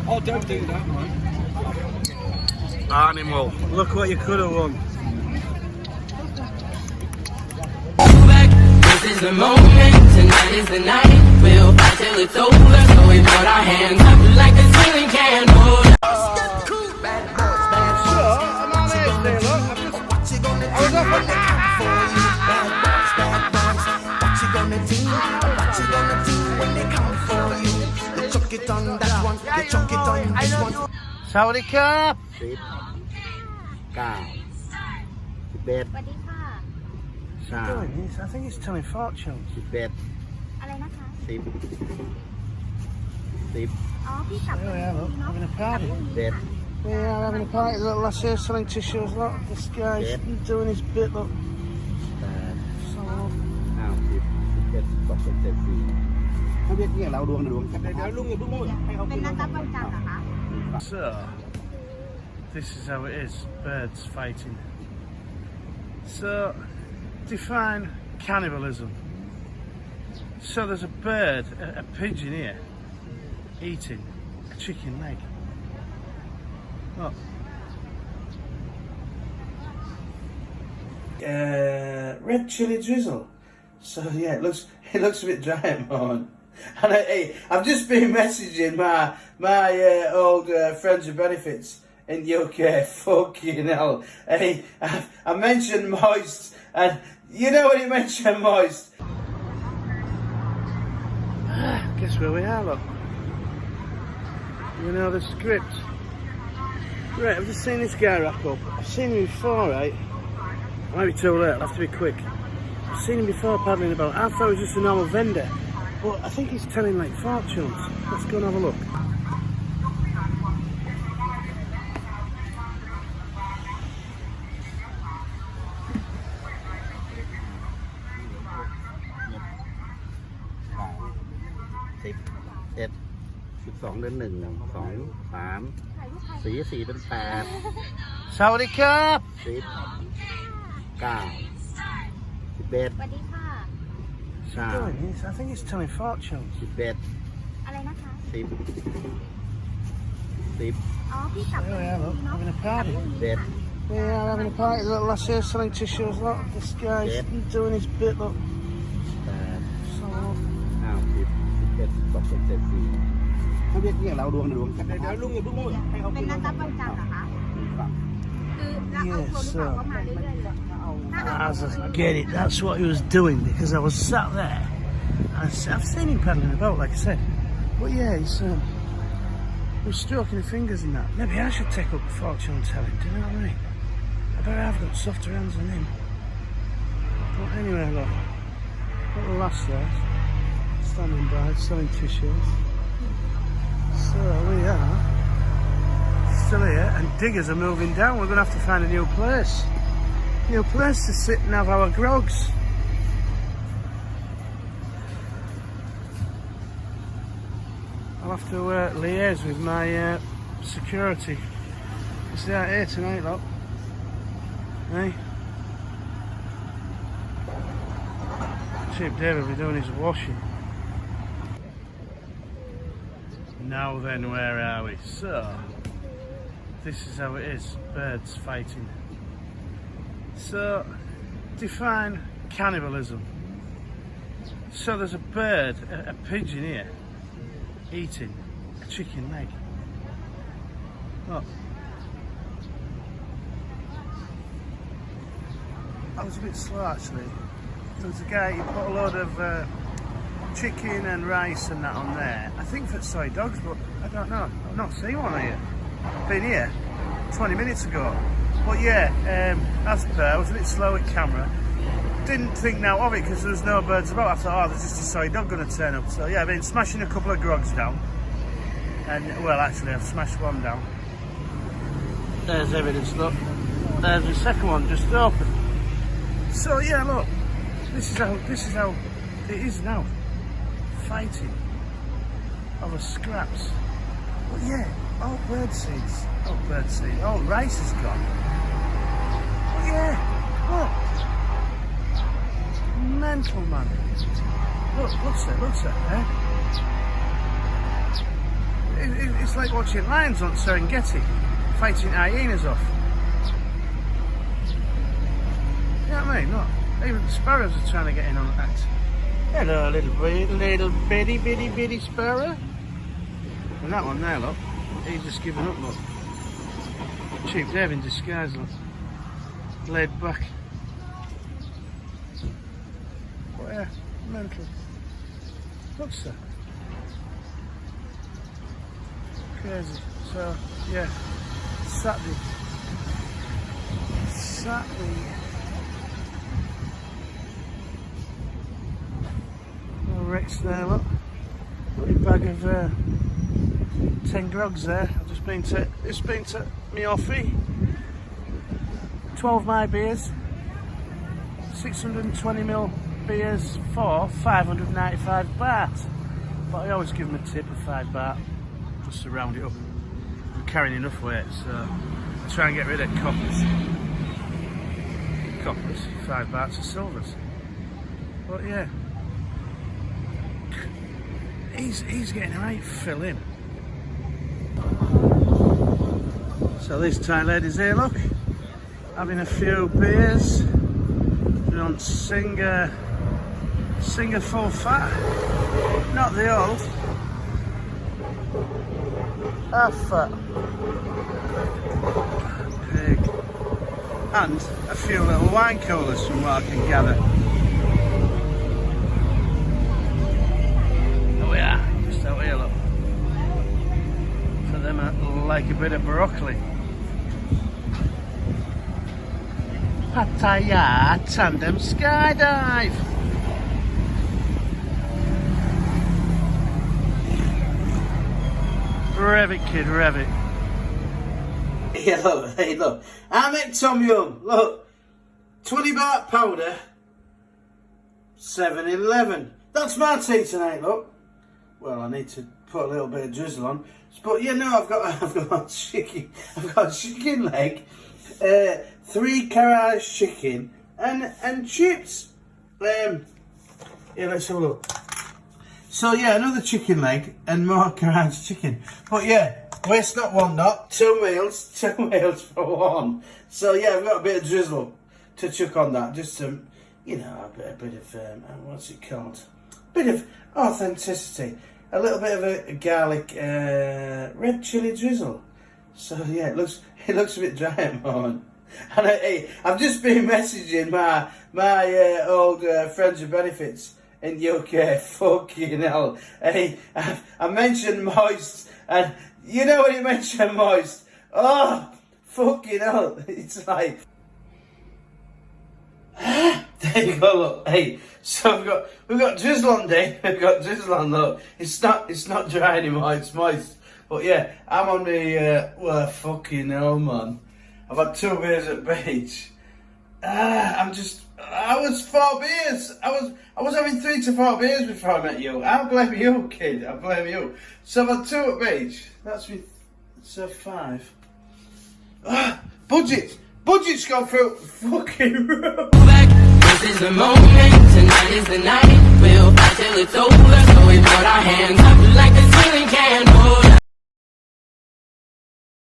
Oh, don't do that, mate. Animal. Look what you could have won. This is the moment, tonight is the night. We'll fight till it's over, so we put our hands up like a ceiling can hold. Saudi Cup. 10 9 11 สวัสดีค่ะ 3 Doing this? I think it's telling fortunes. 11 อะไรนะคะ 10 อ๋อ พี่กลับ There we are, look, having a party. 11 Yeah, we're having a party. The little lass here selling tissues. Look, this guy's doing his bit. Look. 8 So, look. 9 10 11 12 13เขาเรียกเนี่ยเราดวงกัน เดี๋ยวลุงอย่าเพิ่งพูดให้เขา เป็นนัดรับวันจันทร์เหรอคะ So, this is how it is. Birds fighting. So, define cannibalism. So there's a bird, a pigeon here, eating a chicken leg. Look. Red chili drizzle. So yeah, it looks a bit dry at the moment. And I've just been messaging my old friends with benefits in the UK. Fucking hell. Hey, I mentioned moist, and you know when you mention moist. Guess where we are, look. You know the script. Right, I've just seen this guy wrap up. I've seen him before, right? I might be too late, I'll have to be quick. I've seen him before paddling about. I thought he was just a normal vendor. But I think he's telling like fortunes. Let's go and have a look. Saudi Cup. 10 9 11 สวัสดีค่ะ 3 Doing this? I think it's telling fortunes. 11 อะไรนะคะ 10 10 อ๋อ พี่กลับ There we are, look, having a party. 11 Yeah, we're having a party. The little lass here selling tissues. Look, this guy's doing his bit. Look. 8 So, look. 9 10 11 12 13เขาเรียกเนี่ยเราดวงกัน เดี๋ยวลุงอย่าเพิ่งพูดให้เขา เป็นนัดรับวันจันทร์เหรอคะ คือเราเอาโทรหรือเปล่าว่ามาเรื่อยๆเลย As I get it, that's what he was doing because I was sat there. I've seen him paddling about, like I said. But yeah, he was stroking his fingers and that. Maybe I should take up fortune telling, do you know what I mean? I bet I've got softer hands than him. But anyway, look. Little lass there, standing by, selling tissues. So we are still here, and diggers are moving down. We're going to have to find a new place. New place to sit and have our grogs. I'll have to liaise with my security. It's out here tonight, look. Hey? Cheap David will be doing his washing. Now then, where are we? So, this is how it is. Birds fighting. So, define cannibalism. So there's a bird, a pigeon here, eating a chicken leg. Look. I was a bit slow actually. There was a guy, he put a load of chicken and rice and that on there. I think for soy dogs, but I don't know. I've not seen one here. Been here 20 minutes ago. But yeah, as per, I was a bit slow at camera. Didn't think now of it because there was no birds about. I thought, oh, there's just a soy dog going to turn up. So yeah, I've been smashing a couple of grogs down. And, well, actually, I've smashed one down. There's evidence, look. There's the second one just open. So yeah, look. This is how it is now. Fighting over scraps. But yeah, all bird seeds. All rice is gone. But yeah, look. Mental, man. Look, looks it, eh? it's like watching lions on Serengeti fighting hyenas off. You know what I mean? Look, even the sparrows are trying to get in on that. Hello, little bitty sparrow. And that one there, look, he's just given up, look. Cheap Dave in disguise, look. Laid back. But yeah, mental. Looks so. Crazy. So, yeah, Saturday. Little Rex there, look. Got a bag of 10 grogs there. I've just been to me offie. 12 my beers. 620ml beers for 595 baht. But I always give them a tip of 5 baht. Just to round it up. I'm carrying enough weight, so I try and get rid of coppers. 5 bahts of silvers. But yeah. He's getting a right fill in. So these Thai ladies here, look, having a few beers. We don't sing a full fat, not the old, half fat pig, and a few little wine coolers from what I can gather. Just out here, look. For them, I like a bit of broccoli. Pattaya tandem skydive. Rev it, kid, rev it. Hey look, I make Tom Yum, look, 20 baht powder, 7-11. That's my tea tonight, look. Well, I need to put a little bit of drizzle on. But yeah, no, I've got chicken leg, 3 Karaage chicken and chips. Yeah, let's have a look. So yeah, another chicken leg and more Karaage chicken. But yeah, waste not, want not. 2 meals for one. So yeah, I've got a bit of drizzle to chuck on that, just to, you know, a bit of what's it called? A bit of authenticity. A little bit of a garlic red chilli drizzle. So yeah, it looks a bit dry at the moment. And I've just been messaging my old friends with benefits in UK. Fucking hell. Hey, I mentioned moist, and you know when you mention moist, oh fucking hell, it's like there you go, look. Hey, so we've got drizzle on, Dave. We've got drizzle on, look. It's not dry anymore, it's moist. But yeah, I'm on the well, fucking hell, man. I've had 2 beers at the beach. I was 4 beers. I was having 3 to 4 beers before I met you. I blame you, kid. I blame you. So I've had 2 at the beach. That's me. So 5. Budget's gone through fucking roof. This is the moment, tonight is the night. We'll fight till it's over, so we put our hands up like a ceiling can.